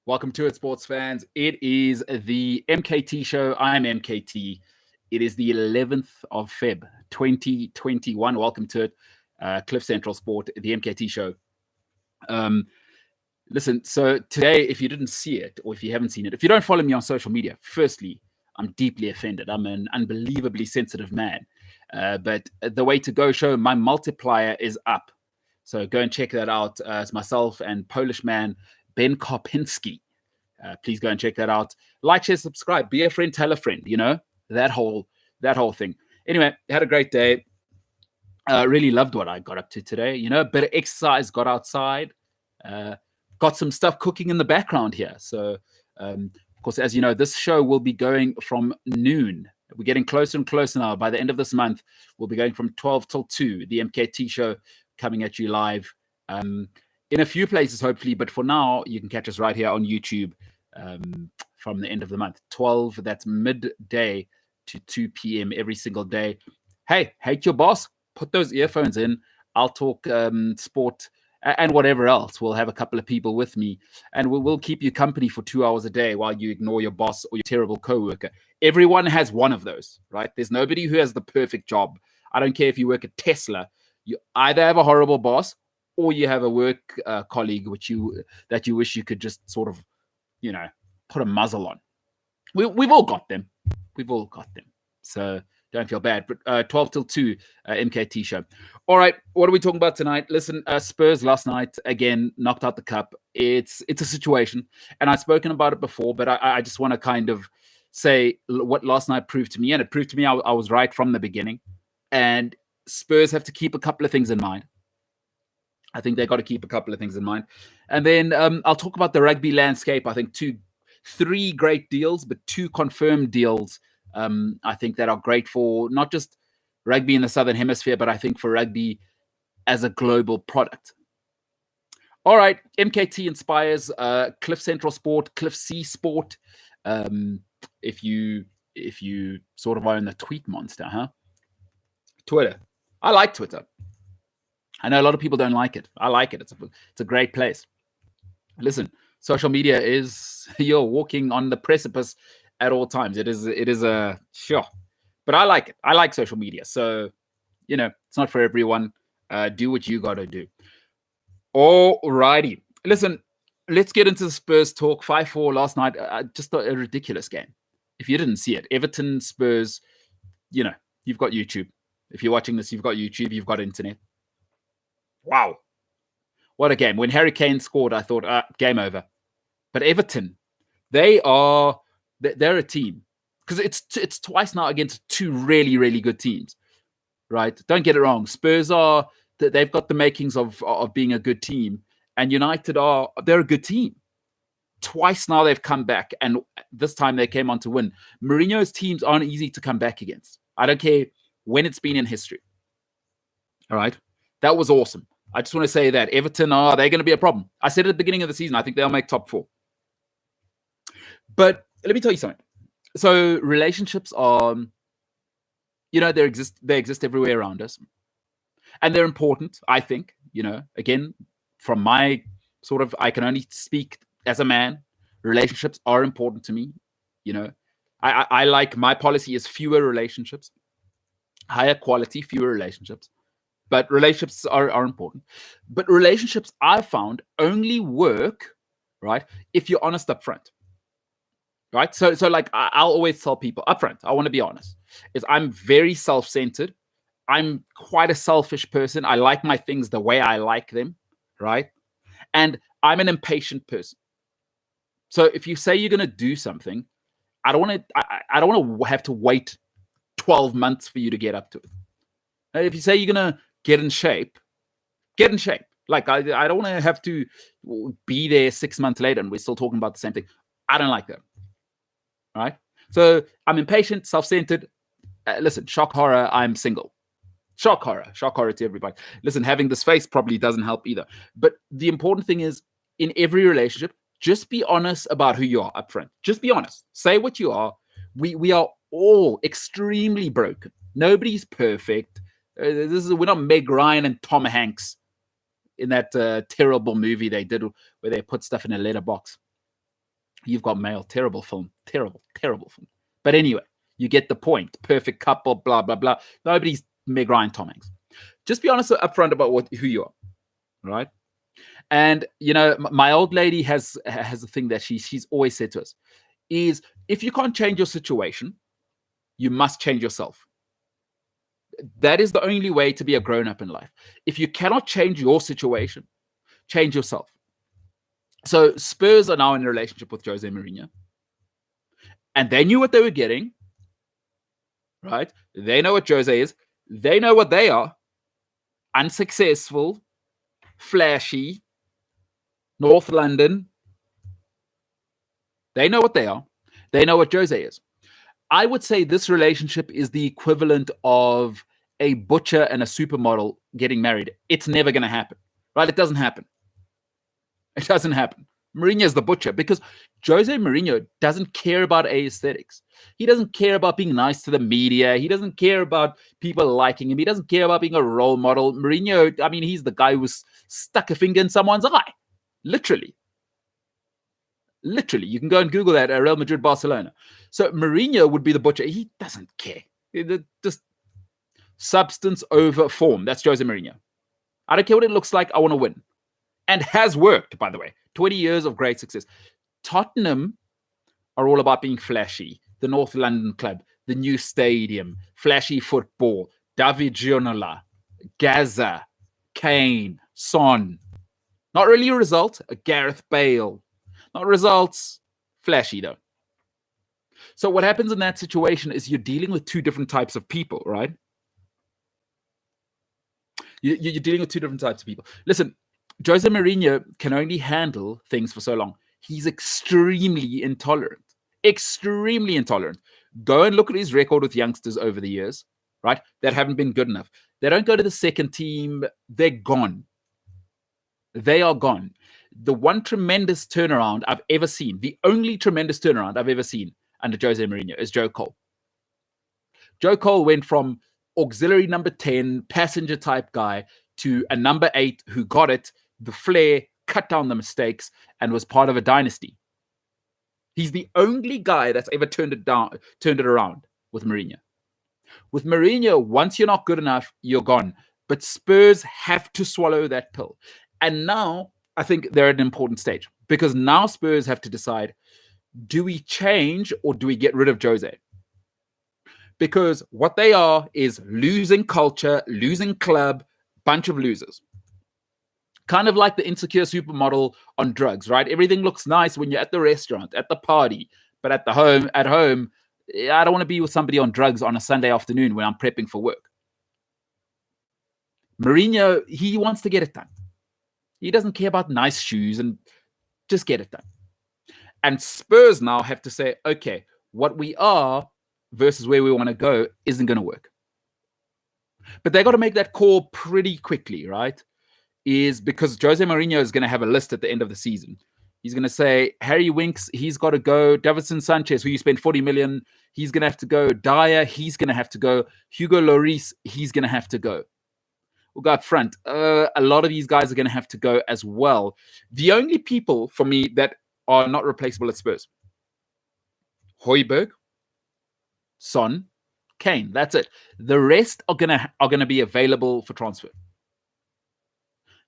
Welcome to it, sports fans. It is the MKT Show. I'm MKT. It is the 11th of Feb, 2021. Welcome to it, Cliff Central Sport, the MKT Show. Listen, so today, if you didn't see it, or if you haven't seen it, if you don't follow me on social media, firstly, I'm deeply offended. I'm an unbelievably sensitive man. But the Way to Go show, my multiplier is up. So go and check that out. It's myself and Polish man Ben Karpinski. Please go and check that out. Like, share, subscribe. Be a friend, tell a friend. You know that whole thing. Anyway, had a great day. Really loved what I got up to today. You know, bit of exercise. Got outside. Got some stuff cooking in the background here. So, of course, as you know, this show will be going from noon. We're getting closer and closer now. By the end of this month, we'll be going from 12 till 2. The MKT Show coming at you live in a few places, hopefully. But for now, you can catch us right here on YouTube from the end of the month. 12, that's midday to 2 p.m. every single day. Hey, hate your boss? Put those earphones in. I'll talk sport and whatever else. We'll have a couple of people with me, and we'll keep you company for 2 hours a day while you ignore your boss or your terrible coworker. Everyone has one of those, right? There's nobody who has the perfect job. I don't care if you work at Tesla. You either have a horrible boss or you have a work colleague that you wish you could just sort of, you know, put a muzzle on. We've all got them. We've all got them. So don't feel bad. But 12 till 2, MKT Show. All right, what are we talking about tonight? Listen, Spurs last night, again, knocked out the cup. It's a situation, and I've spoken about it before, but I just want to kind of say what last night proved to me, and it proved to me I was right from the beginning. And Spurs have to keep a couple of things in mind. I think they got to keep a couple of things in mind. And then I'll talk about the rugby landscape. I think 3 great deals, but 2 confirmed deals. I think that are great for not just rugby in the Southern Hemisphere, but I think for rugby as a global product. All right, MKT inspires Cliff Central Sport, Cliff C Sport. If you sort of own the tweet monster, huh? Twitter. I like Twitter. I know a lot of people don't like it. I like it. It's a great place. Listen, social media is, you're walking on the precipice at all times. It is a sure, but I like it. I like social media. So, you know, it's not for everyone. Do what you got to do. All righty. Listen, let's get into the Spurs talk. 5-4 last night. Just a ridiculous game. If you didn't see it, Everton Spurs, you know, you've got YouTube. If you're watching this, you've got YouTube, you've got internet. Wow. What a game. When Harry Kane scored, I thought, game over. But Everton, they're a team. Because it's twice now against 2 really, really good teams. Right? Don't get it wrong. Spurs they've got the makings of being a good team. And United they're a good team. Twice now they've come back. And this time they came on to win. Mourinho's teams aren't easy to come back against. I don't care when it's been in history. All right? That was awesome. I just want to say that Everton, they're going to be a problem. I said at the beginning of the season, I think they'll make top 4. But let me tell you something. So relationships are, you know, they exist everywhere around us. And they're important, I think, you know, again, from my sort of, I can only speak as a man. Relationships are important to me. You know, I like, my policy is fewer relationships, higher quality, fewer relationships. But relationships are important. But relationships, I've found, only work, right, if you're honest up front. Right? So like, I'll always tell people up front, I want to be honest, is I'm very self-centered. I'm quite a selfish person. I like my things the way I like them, right? And I'm an impatient person. So if you say you're going to do something, I don't want to have to wait 12 months for you to get up to it. If you say you're going to get in shape. Like, I don't want to have to be there 6 months later and we're still talking about the same thing. I don't like that. All right? So I'm impatient, self-centered. Listen, shock horror, I'm single. Shock horror to everybody. Listen, having this face probably doesn't help either. But the important thing is, in every relationship, just be honest about who you are up front. Just be honest. Say what you are. We are all extremely broken. Nobody's perfect. We're not Meg Ryan and Tom Hanks in that terrible movie they did where they put stuff in a letterbox. You've got Mail. Terrible film. Terrible, terrible film. But anyway, you get the point. Perfect couple, blah, blah, blah. Nobody's Meg Ryan, Tom Hanks. Just be honest upfront about who you are, right? And, you know, my old lady has a thing that she's always said to us is, if you can't change your situation, you must change yourself. That is the only way to be a grown-up in life. If you cannot change your situation, change yourself. So Spurs are now in a relationship with Jose Mourinho. And they knew what they were getting, right? They know what Jose is. They know what they are. Unsuccessful, flashy, North London. They know what they are. They know what Jose is. I would say this relationship is the equivalent of a butcher and a supermodel getting married. It's never going to happen, right? It doesn't happen. It doesn't happen. Mourinho is the butcher because Jose Mourinho doesn't care about aesthetics. He doesn't care about being nice to the media. He doesn't care about people liking him. He doesn't care about being a role model. Mourinho, I mean, he's the guy who stuck a finger in someone's eye. Literally. Literally. You can go and Google that, Real Madrid, Barcelona. So Mourinho would be the butcher. He doesn't care. Just substance over form. That's Jose Mourinho. I don't care what it looks like. I want to win. And has worked, by the way. 20 years of great success. Tottenham are all about being flashy. The North London club, the new stadium, flashy football, David Ginola, Gaza, Kane, Son. Not really a result. Gareth Bale. Not results. Flashy, though. So what happens in that situation is you're dealing with two different types of people, right? You're dealing with two different types of people. Listen, Jose Mourinho can only handle things for so long. He's extremely intolerant. Extremely intolerant. Go and look at his record with youngsters over the years, right? That haven't been good enough. They don't go to the second team. They're gone. They are gone. The one tremendous turnaround I've ever seen, the only tremendous turnaround I've ever seen under Jose Mourinho is Joe Cole. Joe Cole went from auxiliary number 10, passenger type guy to a number 8 who got it, the flair, cut down the mistakes, and was part of a dynasty. He's the only guy that's ever turned it around with Mourinho. With Mourinho, once you're not good enough, you're gone. But Spurs have to swallow that pill. And now I think they're at an important stage because now Spurs have to decide, do we change or do we get rid of Jose? Because what they are is losing culture, losing club, bunch of losers. Kind of like the insecure supermodel on drugs, right? Everything looks nice when you're at the restaurant, at the party, but at home, I don't want to be with somebody on drugs on a Sunday afternoon when I'm prepping for work. Mourinho, he wants to get it done. He doesn't care about nice shoes and just get it done. And Spurs now have to say, okay, what we are versus where we want to go isn't going to work. But they got to make that call pretty quickly, right? Is because Jose Mourinho is going to have a list at the end of the season. He's going to say, Harry Winks, he's got to go. Davinson Sanchez, who you spent 40 million, he's going to have to go. Dyer, he's going to have to go. Hugo Lloris, he's going to have to go. We'll go up front. A lot of these guys are going to have to go as well. The only people, for me, that are not replaceable at Spurs, Højbjerg, Son, Kane. That's it. The rest are gonna be available for transfer.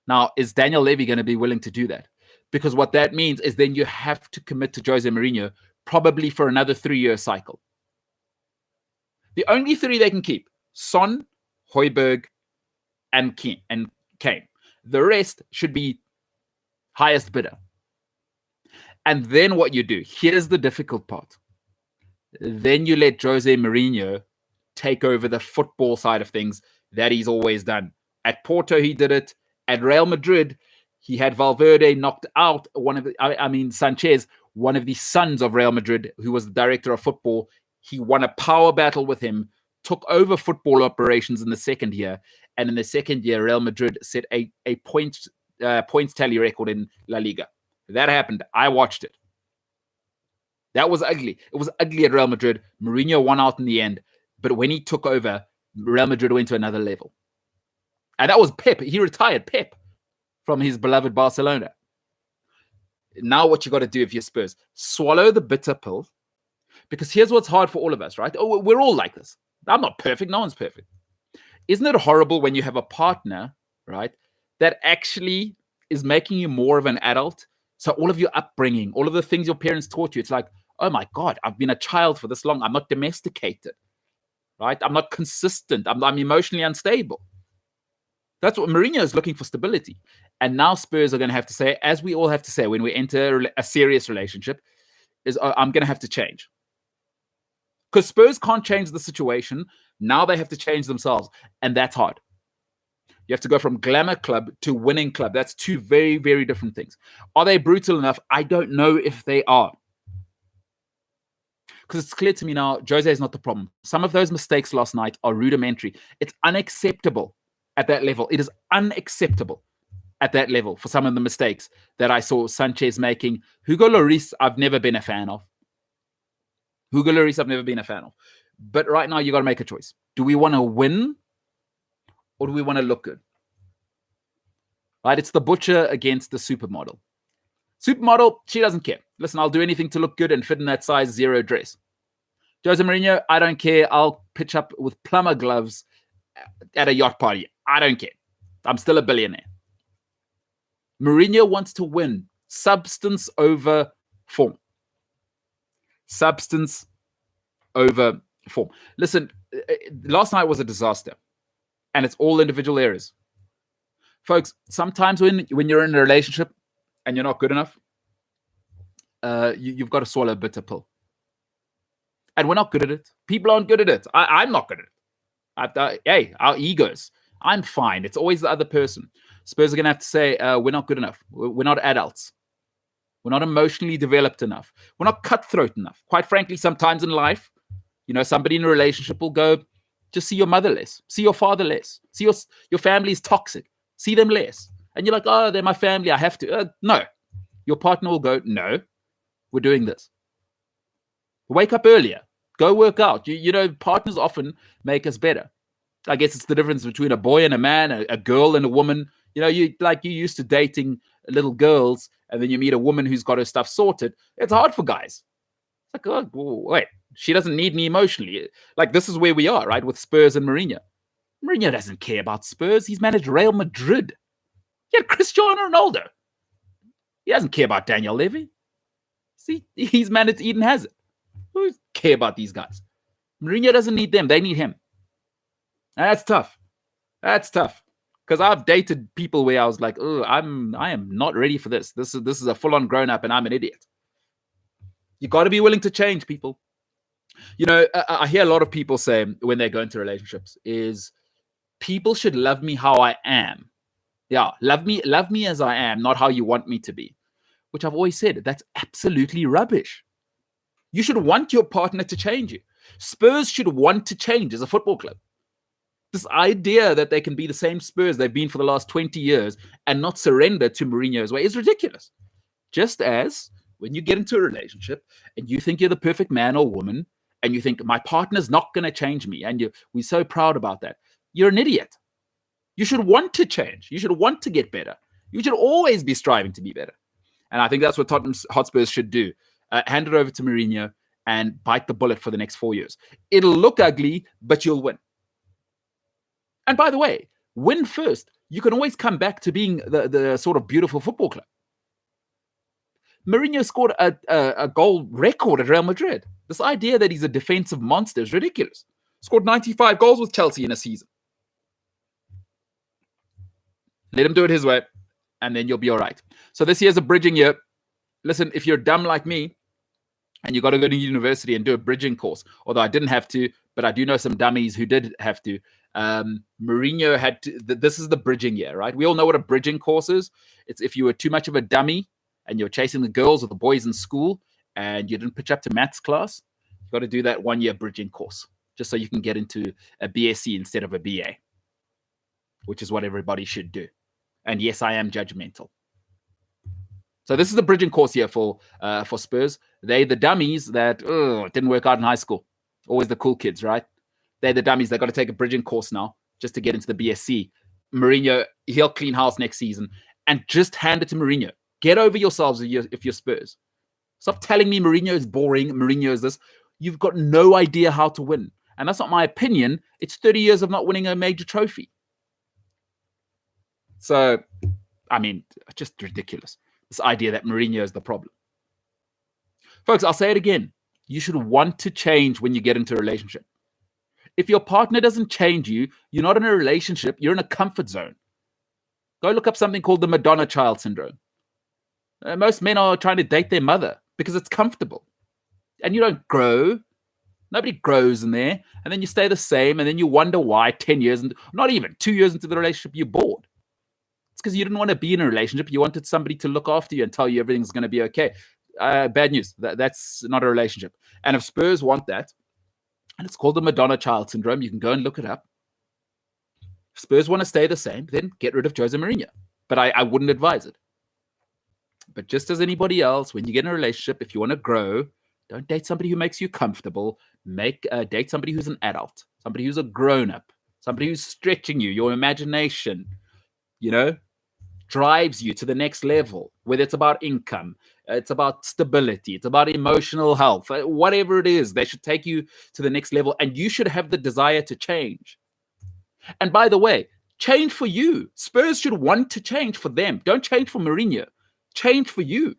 Now, is Daniel Levy going to be willing to do that? Because what that means is then you have to commit to Jose Mourinho probably for another 3-year cycle. The only 3 they can keep: Son, Højbjerg, and Kane. The rest should be highest bidder. And then what you do, here's the difficult part. Then you let Jose Mourinho take over the football side of things that he's always done. At Porto, he did it. At Real Madrid, he had Valverde knocked out Sanchez, one of the sons of Real Madrid, who was the director of football. He won a power battle with him, took over football operations in the second year. And in the second year, Real Madrid set a points tally record in La Liga. That happened. I watched it. That was ugly. It was ugly at Real Madrid. Mourinho won out in the end. But when he took over, Real Madrid went to another level. And that was Pep. He retired Pep from his beloved Barcelona. Now what you got to do if you're Spurs, swallow the bitter pill, because here's what's hard for all of us, right? Oh, we're all like this. I'm not perfect. No one's perfect. Isn't it horrible when you have a partner, right, that actually is making you more of an adult? So all of your upbringing, all of the things your parents taught you, it's like, oh my God, I've been a child for this long. I'm not domesticated, right? I'm not consistent. I'm emotionally unstable. That's what Mourinho is looking for, stability. And now Spurs are going to have to say, as we all have to say when we enter a serious relationship, is I'm going to have to change. Because Spurs can't change the situation. Now they have to change themselves. And that's hard. You have to go from glamour club to winning club. That's two very, very different things. Are they brutal enough? I don't know if they are. Because it's clear to me now, Jose is not the problem. Some of those mistakes last night are rudimentary. It's unacceptable at that level. It is unacceptable at that level for some of the mistakes that I saw Sanchez making. Hugo Lloris, I've never been a fan of. But right now, you got to make a choice. Do we want to win or do we want to look good? Right? It's the butcher against the supermodel. Supermodel, she doesn't care. Listen, I'll do anything to look good and fit in that size 0 dress. Jose Mourinho, I don't care. I'll pitch up with plumber gloves at a yacht party. I don't care. I'm still a billionaire. Mourinho wants to win. Substance over form. Substance over form. Listen, last night was a disaster. And it's all individual errors. Folks, sometimes when you're in a relationship and you're not good enough, you've got to swallow a bitter pill. And we're not good at it. People aren't good at it. I'm not good at it. Hey, our egos. I'm fine. It's always the other person. Spurs are going to have to say, we're not good enough. We're not adults. We're not emotionally developed enough. We're not cutthroat enough. Quite frankly, sometimes in life, somebody in a relationship will go, just see your mother less. See your father less. See your family is toxic. See them less. And you're like, oh, they're my family. I have to. No. Your partner will go, no, we're doing this. Wake up earlier. Go work out. Partners often make us better. I guess it's the difference between a boy and a man, a girl and a woman. You used to dating little girls, and then you meet a woman who's got her stuff sorted. It's hard for guys. It's like, oh, wait, she doesn't need me emotionally. Like, this is where we are, right, with Spurs and Mourinho. Mourinho doesn't care about Spurs. He's managed Real Madrid. He had Cristiano Ronaldo. He doesn't care about Daniel Levy. See, he's managed Eden Hazard. Who care about these guys? Mourinho doesn't need them. They need him. And that's tough. That's tough. Because I've dated people where I was like, oh, I am not ready for this. This is a full-on grown-up and I'm an idiot. You got to be willing to change, people. I hear a lot of people say when they go into relationships is people should love me how I am. Yeah, love me as I am, not how you want me to be. Which I've always said, that's absolutely rubbish. You should want your partner to change you. Spurs should want to change as a football club. This idea that they can be the same Spurs they've been for the last 20 years and not surrender to Mourinho's way is ridiculous. Just as when you get into a relationship and you think you're the perfect man or woman and you think my partner's not going to change me and we're so proud about that, you're an idiot. You should want to change. You should want to get better. You should always be striving to be better. And I think that's what Tottenham Hotspurs should do. Hand it over to Mourinho and bite the bullet for the next 4 years. It'll look ugly, but you'll win. And by the way, win first. You can always come back to being the sort of beautiful football club. Mourinho scored a goal record at Real Madrid. This idea that he's a defensive monster is ridiculous. Scored 95 goals with Chelsea in a season. Let him do it his way, and then you'll be all right. So this year's a bridging year. Listen, if you're dumb like me, and you got to go to university and do a bridging course, although I didn't have to, but I do know some dummies who did have to. Mourinho had to. This is the bridging year, right? We all know what a bridging course is. It's if you were too much of a dummy and you're chasing the girls or the boys in school and you didn't pitch up to maths class, you got to do that 1 year bridging course just so you can get into a BSc instead of a BA, which is what everybody should do. And yes, I am judgmental. So this is the bridging course here for Spurs. They're the dummies that didn't work out in high school. Always the cool kids, right? They're the dummies. They got to take a bridging course now just to get into the BSc. Mourinho, he'll clean house next season and just hand it to Mourinho. Get over yourselves if you're Spurs. Stop telling me Mourinho is boring, Mourinho is this. You've got no idea how to win. And that's not my opinion. It's 30 years of not winning a major trophy. So, I mean, just ridiculous. This idea that Mourinho is the problem. Folks, I'll say it again. You should want to change when you get into a relationship. If your partner doesn't change you, you're not in a relationship, you're in a comfort zone. Go look up something called the Madonna child syndrome. Most men are trying to date their mother because it's comfortable. And you don't grow. Nobody grows in there. And then you stay the same. And then you wonder why 10 years, not even 2 years into the relationship, you're bored. It's because you didn't want to be in a relationship. You wanted somebody to look after you and tell you everything's going to be okay. Bad news. That's not a relationship. And if Spurs want that, and it's called the Madonna child syndrome, you can go and look it up. If Spurs want to stay the same, then get rid of Jose Mourinho. But I wouldn't advise it. But just as anybody else, when you get in a relationship, if you want to grow, don't date somebody who makes you comfortable. Date somebody who's an adult, somebody who's a grown-up, somebody who's stretching you, your imagination, drives you to the next level, whether it's about income, it's about stability, it's about emotional health, whatever it is, they should take you to the next level, and you should have the desire to change. And by the way, change for you. Spurs should want to change for them. Don't change for Mourinho. Change for you.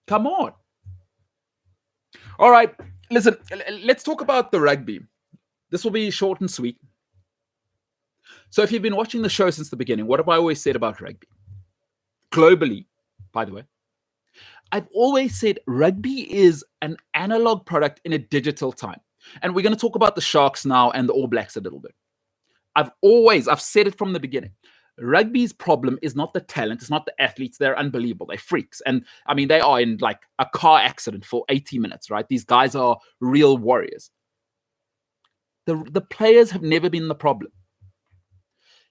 Come on. All right, listen, let's talk about the rugby. This will be short and sweet. So if you've been watching the show since the beginning, what have I always said about rugby? Globally, by the way, I've always said rugby is an analog product in a digital time. And we're going to talk about the Sharks now and the All Blacks a little bit. I've said it from the beginning. Rugby's problem is not the talent, it's not the athletes. They're unbelievable. They're freaks. And I mean, they are in like a car accident for 80 minutes, right? These guys are real warriors. The players have never been the problem.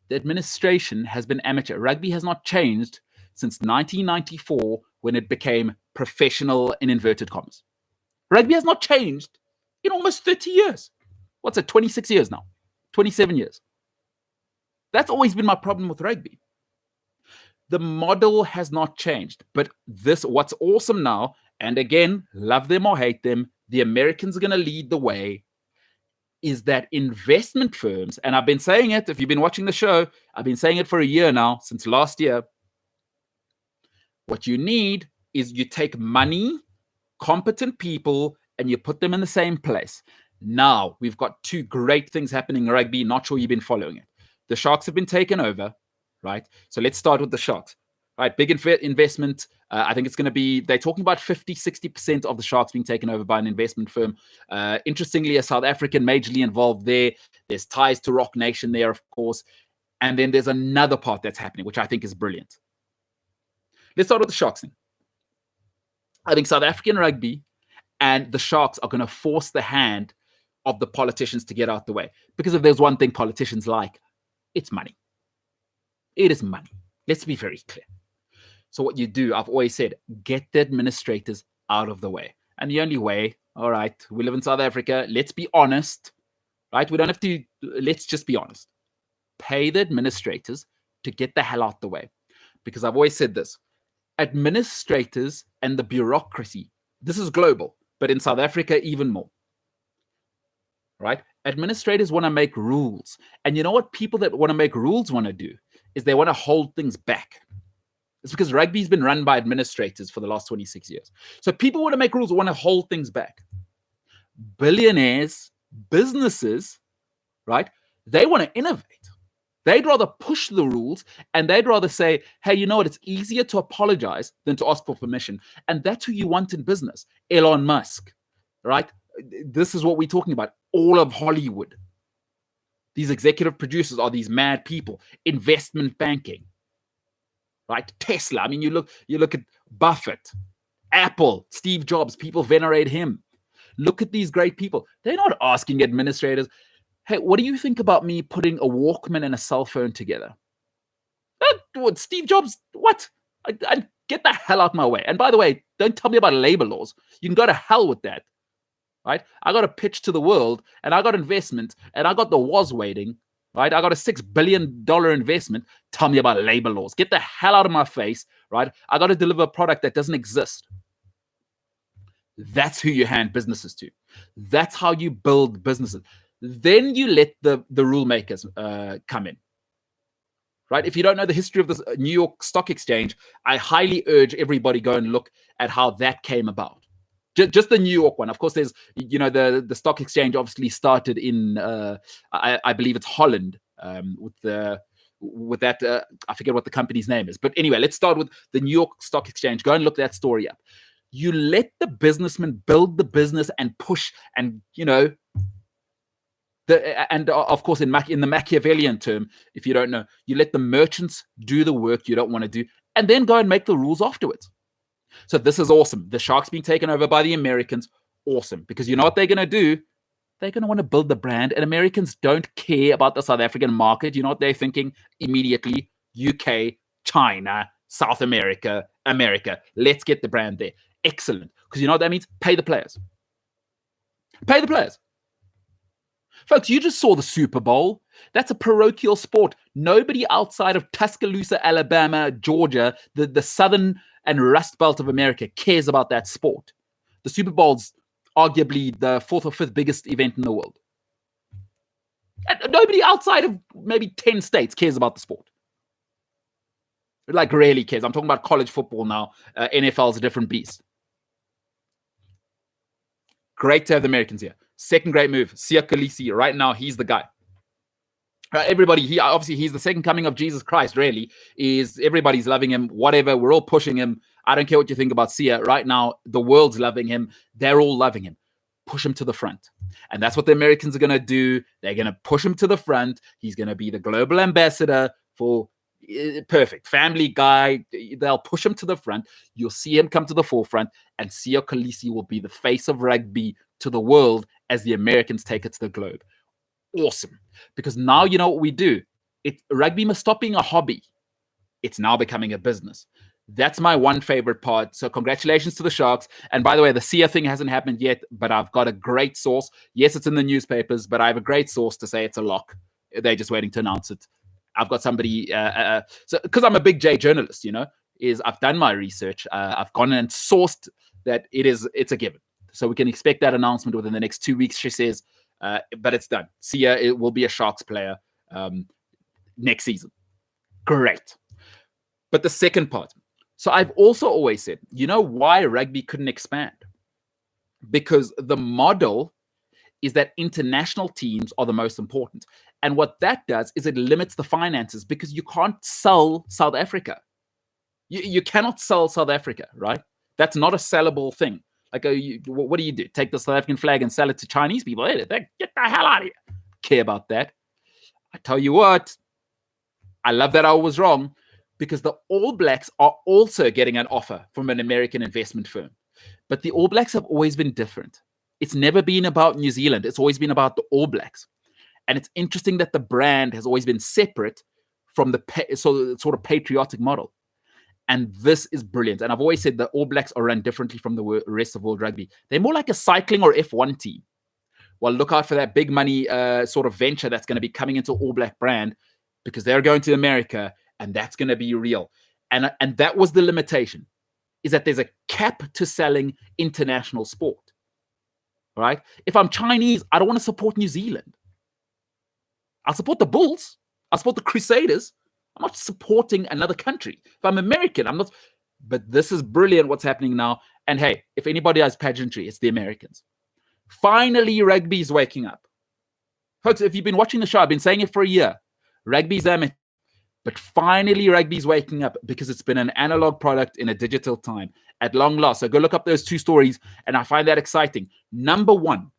The administration has been amateur. Rugby has not changed since 1994 when it became professional in inverted commas. Rugby has not changed in almost 30 years. What's it, 26 years now? 27 years. That's always been my problem with rugby. The model has not changed. But what's awesome now, and again, love them or hate them, the Americans are going to lead the way, is that investment firms, and I've been saying it, if you've been watching the show, I've been saying it for a year now, since last year. What you need is you take money, competent people, and you put them in the same place. Now, we've got two great things happening in rugby. Not sure you've been following it. The Sharks have been taken over, right? So let's start with the Sharks. Right, big investment. I think it's going to be, they're talking about 50-60% of the Sharks being taken over by an investment firm. Interestingly, a South African majorly involved there. There's ties to Rock Nation there, of course. And then there's another part that's happening, which I think is brilliant. Let's start with the Sharks thing. I think South African rugby and the Sharks are going to force the hand of the politicians to get out the way. Because if there's one thing politicians like, it's money. It is money. Let's be very clear. So what you do, I've always said, get the administrators out of the way. And the only way, all right, we live in South Africa. Let's be honest, right? We don't have to, let's just be honest. Pay the administrators to get the hell out the way. Because I've always said this, administrators and the bureaucracy, this is global, but in South Africa, even more, right? Administrators want to make rules. And you know what people that want to make rules want to do? Is they want to hold things back. It's because rugby's been run by administrators for the last 26 years. So people want to make rules, want to hold things back. Billionaires, businesses, right? They want to innovate. They'd rather push the rules and they'd rather say, hey, you know what? It's easier to apologize than to ask for permission. And that's who you want in business. Elon Musk, right? This is what we're talking about. All of Hollywood. These executive producers are these mad people. Investment banking, right? Tesla. I mean, you look at Buffett, Apple, Steve Jobs. People venerate him. Look at these great people. They're not asking administrators, hey, what do you think about me putting a Walkman and a cell phone together? What, Steve Jobs? What? I get the hell out of my way. And by the way, don't tell me about labor laws. You can go to hell with that. Right? I got a pitch to the world and I got investment and I got the was waiting, right? I got a $6 billion investment. Tell me about labor laws. Get the hell out of my face, right? I got to deliver a product that doesn't exist. That's who you hand businesses to. That's how you build businesses. Then you let the rule makers come in, right? If you don't know the history of the New York Stock Exchange, I highly urge everybody go and look at how that came about. Just the New York one. Of course, there's, the stock exchange obviously started in, I believe it's Holland, with that, I forget what the company's name is. But anyway, let's start with the New York Stock Exchange. Go and look that story up. You let the businessman build the business and push, and of course, in the Machiavellian term, if you don't know, you let the merchants do the work you don't want to do, and then go and make the rules afterwards. So this is awesome. The Sharks being taken over by the Americans, awesome. Because you know what they're going to do? They're going to want to build the brand, and Americans don't care about the South African market. You know what they're thinking immediately? UK, China, South America, America. Let's get the brand there. Excellent. Because you know what that means? Pay the players. Pay the players. Folks, you just saw the Super Bowl. That's a parochial sport. Nobody outside of Tuscaloosa, Alabama, Georgia, the southern and Rust Belt of America cares about that sport. The Super Bowl's arguably the fourth or fifth biggest event in the world. And nobody outside of maybe 10 states cares about the sport. Like, really cares. I'm talking about college football now. NFL's a different beast. Great to have the Americans here. Second great move, Siya Kolisi. Right now, he's the guy. Everybody, he's the second coming of Jesus Christ, really. Everybody's loving him, whatever. We're all pushing him. I don't care what you think about Siya. Right now, the world's loving him. They're all loving him. Push him to the front. And that's what the Americans are going to do. They're going to push him to the front. He's going to be the global ambassador for perfect family guy. They'll push him to the front. You'll see him come to the forefront, and Siya Kolisi will be the face of rugby to the world as the Americans take it to the globe. Awesome. Because now you know what we do. Rugby must stop being a hobby. It's now becoming a business. That's my one favorite part. So congratulations to the Sharks. And by the way, the Siya thing hasn't happened yet, but I've got a great source. Yes, it's in the newspapers, but I have a great source to say it's a lock. They're just waiting to announce it. I've got somebody, so because I'm a big J journalist, I've done my research. I've gone and sourced that it's a given. So we can expect that announcement within the next 2 weeks, she says. But it's done. Siya, it will be a Sharks player next season. Great. But the second part. So I've also always said, you know why rugby couldn't expand? Because the model is that international teams are the most important. And what that does is it limits the finances, because you can't sell South Africa. You cannot sell South Africa, right? That's not a sellable thing. Like, what do you do? Take the South African flag and sell it to Chinese people? Hey, get the hell out of here. Care about that. I tell you what, I love that I was wrong, because the All Blacks are also getting an offer from an American investment firm. But the All Blacks have always been different. It's never been about New Zealand. It's always been about the All Blacks. And it's interesting that the brand has always been separate from the sort of patriotic model. And this is brilliant. And I've always said the All Blacks are run differently from the rest of world rugby. They're more like a cycling or F1 team. Well, look out for that big money sort of venture that's going to be coming into All Black brand, because they're going to America, and that's going to be real. And that was the limitation, is that there's a cap to selling international sport. All right? If I'm Chinese, I don't want to support New Zealand. I'll support the Bulls. I'll support the Crusaders. I'm not supporting another country. If I'm American, I'm not. But this is brilliant what's happening now. And hey, if anybody has pageantry, it's the Americans. Finally, rugby is waking up. Folks, if you've been watching the show, I've been saying it for a year. Rugby's amateur. But finally, rugby's waking up, because it's been an analog product in a digital time at long last. So go look up those two stories, and I find that exciting. Number one,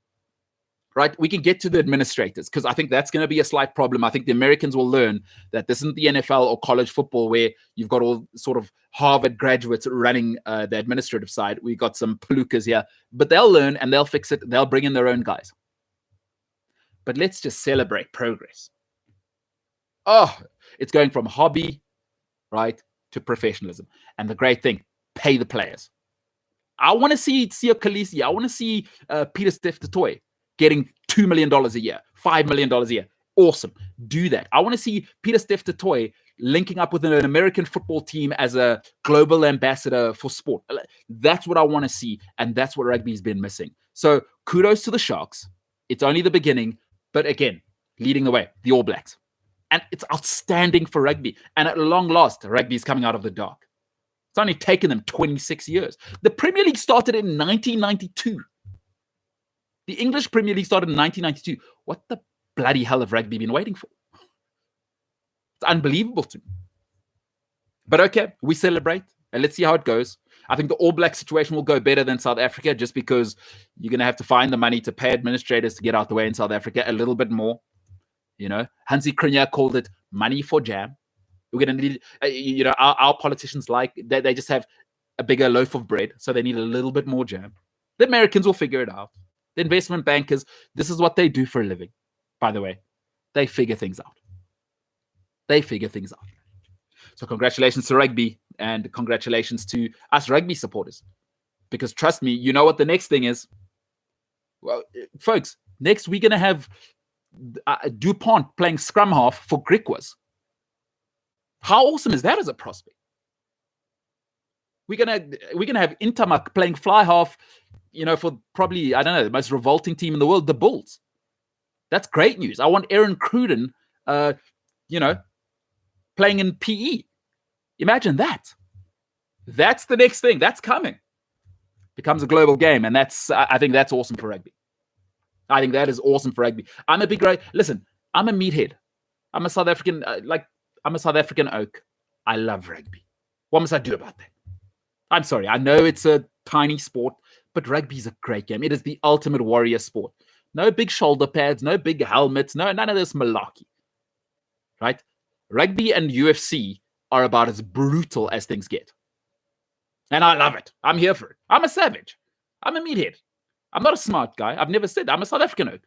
right? We can get to the administrators, because I think that's going to be a slight problem. I think the Americans will learn that this isn't the NFL or college football where you've got all sort of Harvard graduates running the administrative side. We've got some palookas here, but they'll learn and they'll fix it. They'll bring in their own guys. But let's just celebrate progress. Oh, it's going from hobby, right, to professionalism. And the great thing, pay the players. I want to see Siya Kolisi. I want to see Peter Steph Toy getting $2 million a year, $5 million a year. Awesome. Do that. I want to see Peter Steph Toy linking up with an American football team as a global ambassador for sport. That's what I want to see, and that's what rugby's been missing. So kudos to the Sharks. It's only the beginning, but again, leading the way, the All Blacks. And it's outstanding for rugby. And at long last, rugby is coming out of the dark. It's only taken them 26 years. The Premier League started in 1992. The English Premier League started in 1992. What the bloody hell have rugby been waiting for? It's unbelievable to me. But okay, we celebrate and let's see how it goes. I think the All Black situation will go better than South Africa just because you're going to have to find the money to pay administrators to get out the way in South Africa a little bit more. You know, Hansi Cronje called it money for jam. We're going to need, our politicians they just have a bigger loaf of bread, so they need a little bit more jam. The Americans will figure it out. The investment bankers, this is what they do for a living, by the way. They figure things out. So congratulations to rugby and congratulations to us rugby supporters. Because trust me, you know what the next thing is? Well, folks, next we're going to have DuPont playing scrum half for Griquas. How awesome is that as a prospect? We're gonna have Intermac playing fly half, for probably, I don't know, the most revolting team in the world, the Bulls. That's great news. I want Aaron Cruden, playing in PE. Imagine that. That's the next thing. That's coming. Becomes a global game, and I think that's awesome for rugby. I think that is awesome for rugby. Listen, I'm a meathead. I'm a South African, I'm a South African oak. I love rugby. What must I do about that? I'm sorry. I know it's a tiny sport, but rugby is a great game. It is the ultimate warrior sport. No big shoulder pads, no big helmets, none of this malarkey. Right? Rugby and UFC are about as brutal as things get. And I love it. I'm here for it. I'm a savage. I'm a meathead. I'm not a smart guy. I've never said that. I'm a South African oak.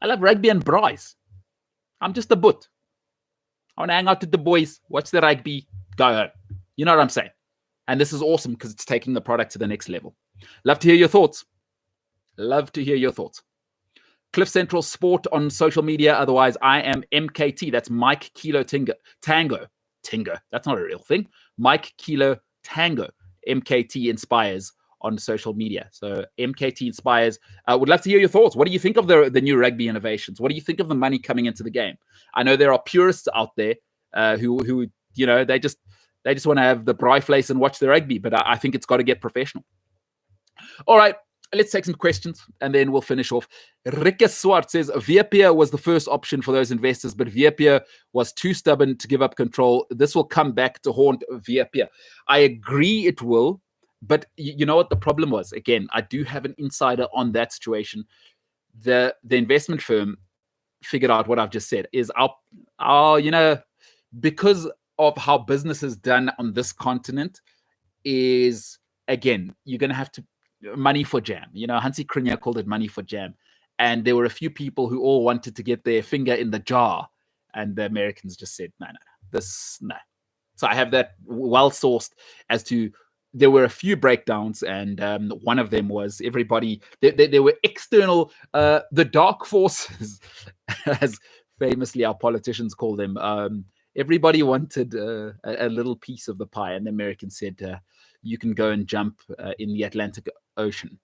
I love rugby and braais. I'm just a butt. I want to hang out with the boys, watch the rugby, go home. You know what I'm saying? And this is awesome because it's taking the product to the next level. Love to hear your thoughts. Cliff Central Sport on social media. Otherwise, I am MKT. That's Mike Kilo Tango. Tingo. That's not a real thing. Mike Kilo Tango. MKT Inspires on social media. So MKT Inspires. Would love to hear your thoughts. What do you think of the new rugby innovations? What do you think of the money coming into the game? I know there are purists out there who they just want to have the braai vleis and watch the rugby, but I think it's got to get professional. All right, let's take some questions and then we'll finish off. Rikke Swart says, Viapia was the first option for those investors, but Viapia was too stubborn to give up control. This will come back to haunt Viapia. I agree it will, but you know what the problem was? Again, I do have an insider on that situation. The investment firm figured out what I've just said is because of how business is done on this continent is, again, you're going to have to money for jam. Hansi Cronje called it money for jam. And there were a few people who all wanted to get their finger in the jar. And the Americans just said, no. So I have that well sourced as to there were a few breakdowns. And one of them was everybody, there were external, the dark forces, as famously our politicians call them. Everybody wanted a little piece of the pie. And the Americans said, you can go and jump in the Atlantic Ocean,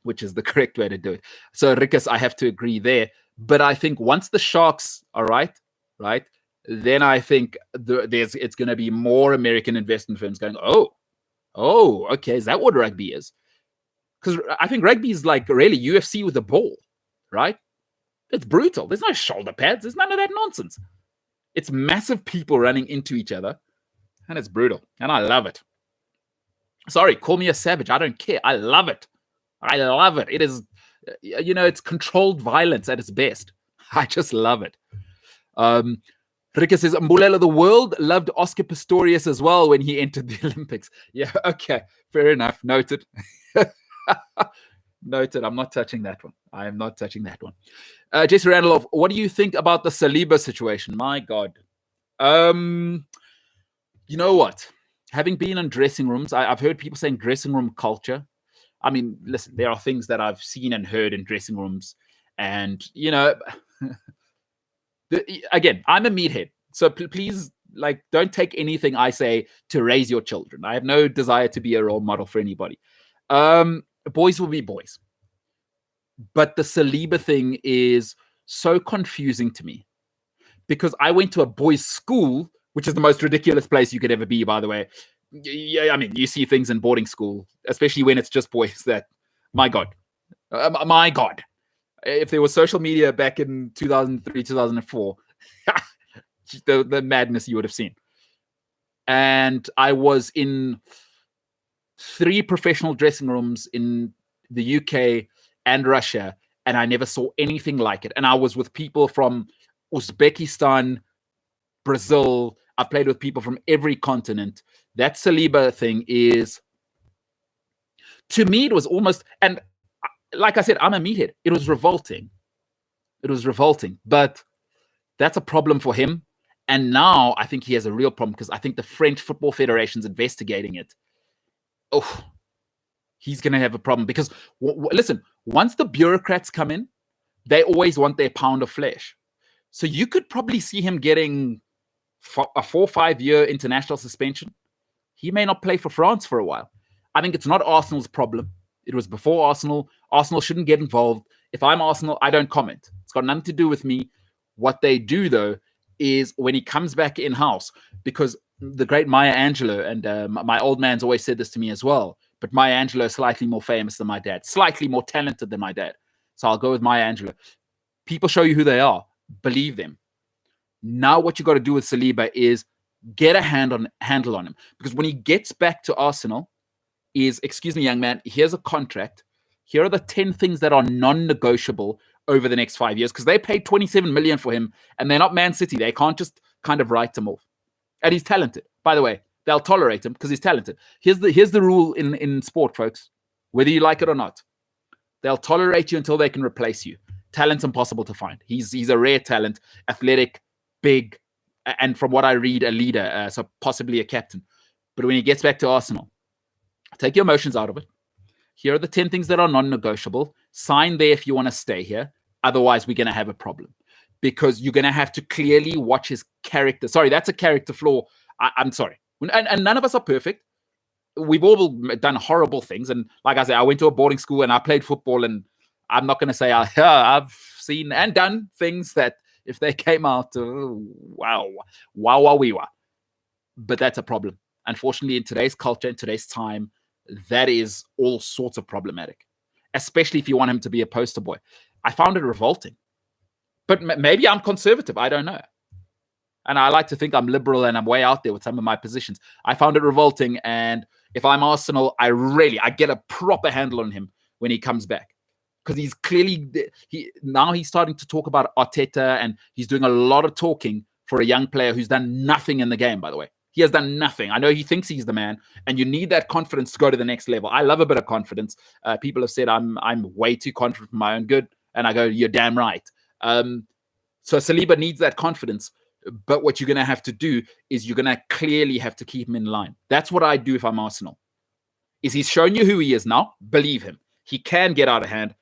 which is the correct way to do it. So, Rikus, I have to agree there. But I think once the Sharks are right, then I think it's going to be more American investment firms going, oh, okay, is that what rugby is? Because I think rugby is like really UFC with a ball, right? It's brutal. There's no shoulder pads. There's none of that nonsense. It's massive people running into each other, and it's brutal. And I love it. Sorry, call me a savage. I don't care. I love it. It is, it's controlled violence at its best. I just love it. Rika says, Mbulela, the world loved Oscar Pistorius as well when he entered the Olympics. Yeah, okay. Fair enough. Noted. Noted. I'm not touching that one. I am not touching that one. Jesse Randolph, what do you think about the Saliba situation? My God. You know what? Having been in dressing rooms, I've heard people saying dressing room culture. I mean, listen, there are things that I've seen and heard in dressing rooms, And, again, I'm a meathead. So please, like, don't take anything I say to raise your children. I have no desire to be a role model for anybody. Boys will be boys. But the Saliba thing is so confusing to me because I went to a boys' school, which is the most ridiculous place you could ever be, by the way. Yeah, I mean, you see things in boarding school, especially when it's just boys that, my God. If there was social media back in 2003, 2004, the madness you would have seen. And I was in 3 professional dressing rooms in the UK and Russia, and I never saw anything like it. And I was with people from Uzbekistan, Brazil. I've played with people from every continent. That Saliba thing is, to me, it was almost, and like I said, I'm a meathead. It was revolting. But that's a problem for him. And now I think he has a real problem because I think the French Football Federation's investigating it. Oh, he's going to have a problem because, listen, once the bureaucrats come in, they always want their pound of flesh. So you could probably see him getting a 4 or 5 year international suspension. He may not play for France for a while. I think it's not Arsenal's problem. It was before Arsenal. Arsenal shouldn't get involved. If I'm Arsenal, I don't comment. It's got nothing to do with me. What they do, though, is when he comes back in-house, because the great Maya Angelou, and my old man's always said this to me as well, but Maya Angelou is slightly more famous than my dad, slightly more talented than my dad. So I'll go with Maya Angelou. People show you who they are. Believe them. Now what you got to do with Saliba is get a handle on him. Because when he gets back to Arsenal, excuse me, young man, here's a contract. Here are the 10 things that are non-negotiable over the next 5 years, because they paid 27 million for him, and they're not Man City. They can't just kind of write him off. And he's talented. By the way, they'll tolerate him because he's talented. Here's the rule in sport, folks. Whether you like it or not, they'll tolerate you until they can replace you. Talent's impossible to find. He's a rare talent, athletic, big, and from what I read, a leader, so possibly a captain. But when he gets back to Arsenal, take your emotions out of it. Here are the 10 things that are non-negotiable. Sign there if you want to stay here. Otherwise, we're going to have a problem because you're going to have to clearly watch his character. Sorry, that's a character flaw. I'm sorry. And none of us are perfect. We've all done horrible things. And like I said, I went to a boarding school and I played football. And I'm not going to say I've seen and done things that if they came out, wow, we were. But that's a problem. Unfortunately, in today's culture, in today's time, that is all sorts of problematic, especially if you want him to be a poster boy. I found it revolting. But maybe I'm conservative. I don't know. And I like to think I'm liberal and I'm way out there with some of my positions. I found it revolting. And if I'm Arsenal, I get a proper handle on him when he comes back. Because he's clearly, now he's starting to talk about Arteta, and he's doing a lot of talking for a young player who's done nothing in the game, by the way. He has done nothing. I know he thinks he's the man, and you need that confidence to go to the next level. I love a bit of confidence. People have said I'm way too confident for my own good, and I go, you're damn right. So Saliba needs that confidence, but what you're going to have to do is you're going to clearly have to keep him in line. That's what I do if I'm Arsenal. Is he's shown you who he is now? Believe him. He can get out of hand.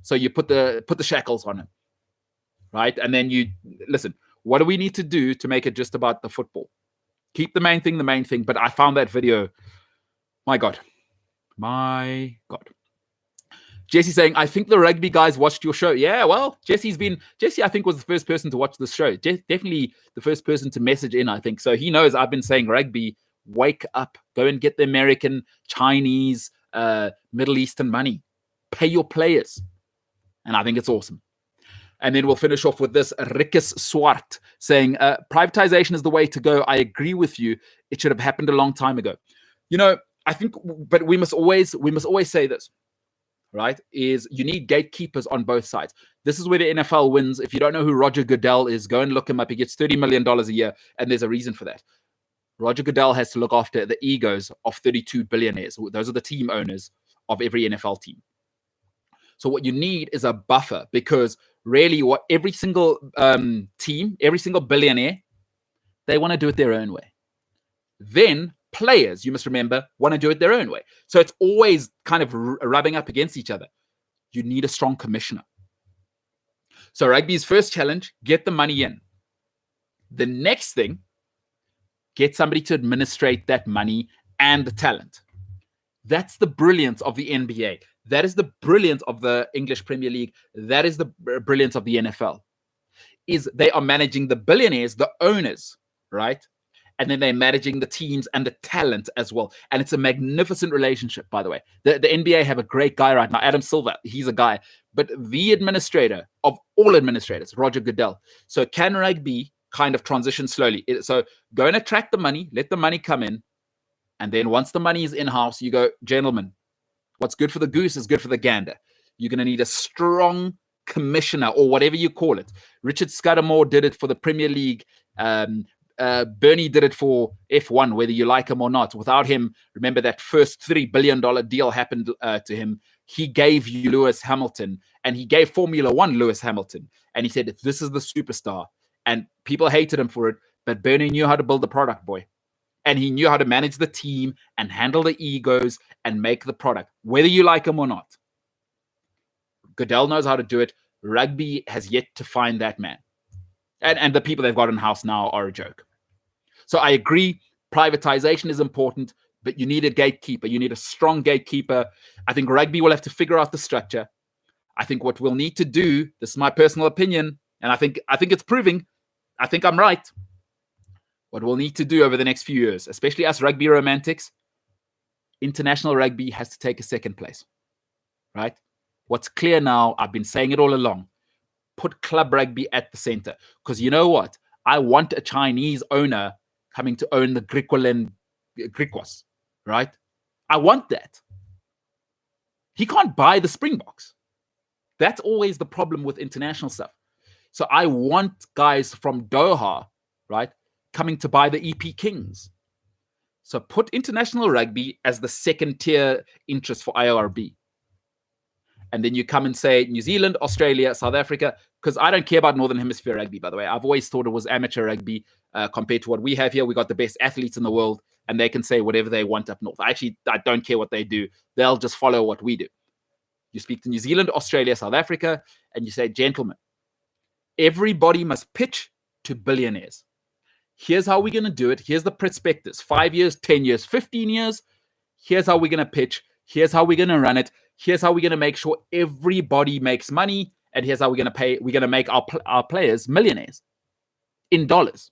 So you put the shackles on him, right? And then you listen. What do we need to do to make it just about the football? Keep the main thing. But I found that video. My God. Jesse saying, I think the rugby guys watched your show. Yeah, well, Jesse, I think, was the first person to watch this show. Definitely the first person to message in, I think. So he knows I've been saying rugby, wake up. Go and get the American, Chinese, Middle Eastern money. Pay your players. And I think it's awesome. And then we'll finish off with this. Rikus Swart saying, privatization is the way to go. I agree with you. It should have happened a long time ago. I think, but we must always say this, right? Is you need gatekeepers on both sides. This is where the NFL wins. If you don't know who Roger Goodell is, go and look him up. He gets $30 million a year, and there's a reason for that. Roger Goodell has to look after the egos of 32 billionaires. Those are the team owners of every NFL team. So what you need is a buffer, because really what every single team, every single billionaire, they want to do it their own way. Then players, you must remember, want to do it their own way. So it's always kind of rubbing up against each other. You need a strong commissioner. So rugby's first challenge, get the money in. The next thing, get somebody to administrate that money and the talent. That's the brilliance of the NBA. That is the brilliance of the English Premier League. That is the brilliance of the NFL. Is they are managing the billionaires, the owners, right? And then they're managing the teams and the talent as well. And it's a magnificent relationship, by the way. The NBA have a great guy right now, Adam Silver. He's a guy. But the administrator of all administrators, Roger Goodell. So can rugby kind of transition slowly? So go and attract the money, let the money come in. And then once the money is in-house, you go, gentlemen, what's good for the goose is good for the gander. You're going to need a strong commissioner or whatever you call it. Richard Scudamore did it for the Premier League. Bernie did it for F1, whether you like him or not. Without him, remember that first $3 billion deal happened to him. He gave you Lewis Hamilton, and he gave Formula One Lewis Hamilton. And he said, this is the superstar. And people hated him for it, but Bernie knew how to build the product, boy. And he knew how to manage the team and handle the egos and make the product, whether you like him or not. Goodell knows how to do it. Rugby has yet to find that man. And the people they've got in house now are a joke. So I agree, privatization is important, but you need a gatekeeper. You need a strong gatekeeper. I think rugby will have to figure out the structure. I think what we'll need to do, this is my personal opinion, and I think it's proving, I think I'm right. What we'll need to do over the next few years, especially us rugby romantics, international rugby has to take a second place, right? What's clear now, I've been saying it all along, put club rugby at the center. Because you know what? I want a Chinese owner coming to own the Griquas, right? I want that. He can't buy the Springboks. That's always the problem with international stuff. So I want guys from Doha, right, coming to buy the EP Kings. So put international rugby as the second tier interest for IORB. And then you come and say New Zealand, Australia, South Africa, because I don't care about Northern Hemisphere rugby, by the way. I've always thought it was amateur rugby compared to what we have here. We got the best athletes in the world, and they can say whatever they want up north. I don't care what they do. They'll just follow what we do. You speak to New Zealand, Australia, South Africa, and you say, gentlemen, everybody must pitch to billionaires. Here's how we're going to do it. Here's the prospectus. 5 years, 10 years, 15 years. Here's how we're going to pitch. Here's how we're going to run it. Here's how we're going to make sure everybody makes money. And here's how we're going to pay. We're going to make our players millionaires in dollars.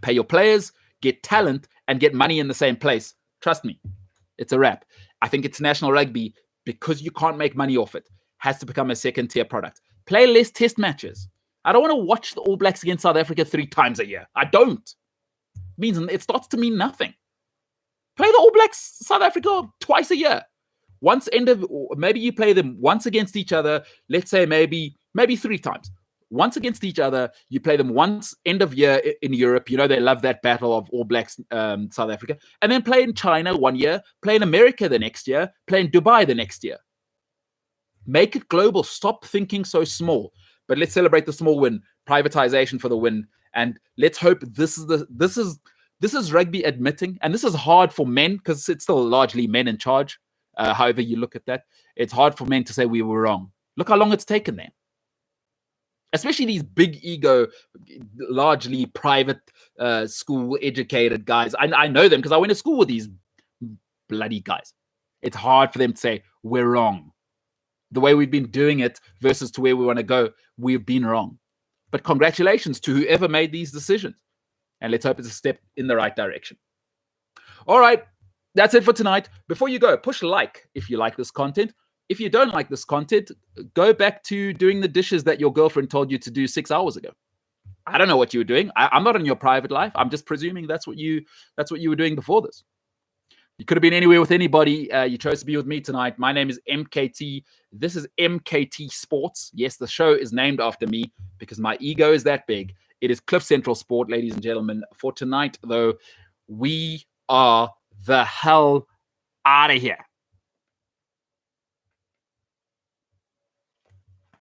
Pay your players, get talent, and get money in the same place. Trust me, it's a wrap. I think international rugby, because you can't make money off it, has to become a second-tier product. Play less test matches. I don't want to watch the All Blacks against South Africa 3 times a year. I don't. It starts to mean nothing. Play the All Blacks South Africa twice a year. Maybe you play them once against each other. Let's say maybe 3 times. Once against each other, you play them once end of year in Europe. You know they love that battle of All Blacks South Africa, and then play in China 1 year, play in America the next year, play in Dubai the next year. Make it global. Stop thinking so small. But let's celebrate the small win, privatization for the win, and let's hope this is rugby admitting, and this is hard for men because it's still largely men in charge. However you look at that, it's hard for men to say we were wrong. Look how long it's taken them. Especially these big ego, largely private school educated guys. I know them because I went to school with these bloody guys. It's hard for them to say we're wrong. The way we've been doing it versus to where we want to go, we've been wrong. But congratulations to whoever made these decisions. And let's hope it's a step in the right direction. All right, that's it for tonight. Before you go, push like if you like this content. If you don't like this content, go back to doing the dishes that your girlfriend told you to do 6 hours ago. I don't know what you were doing. I'm not in your private life. I'm just presuming that's what you were doing before this. You could have been anywhere with anybody. You chose to be with me tonight. My name is MKT. This is MKT Sports. Yes, the show is named after me because my ego is that big. It is Cliff Central Sport, ladies and gentlemen. For tonight, though, we are the hell out of here.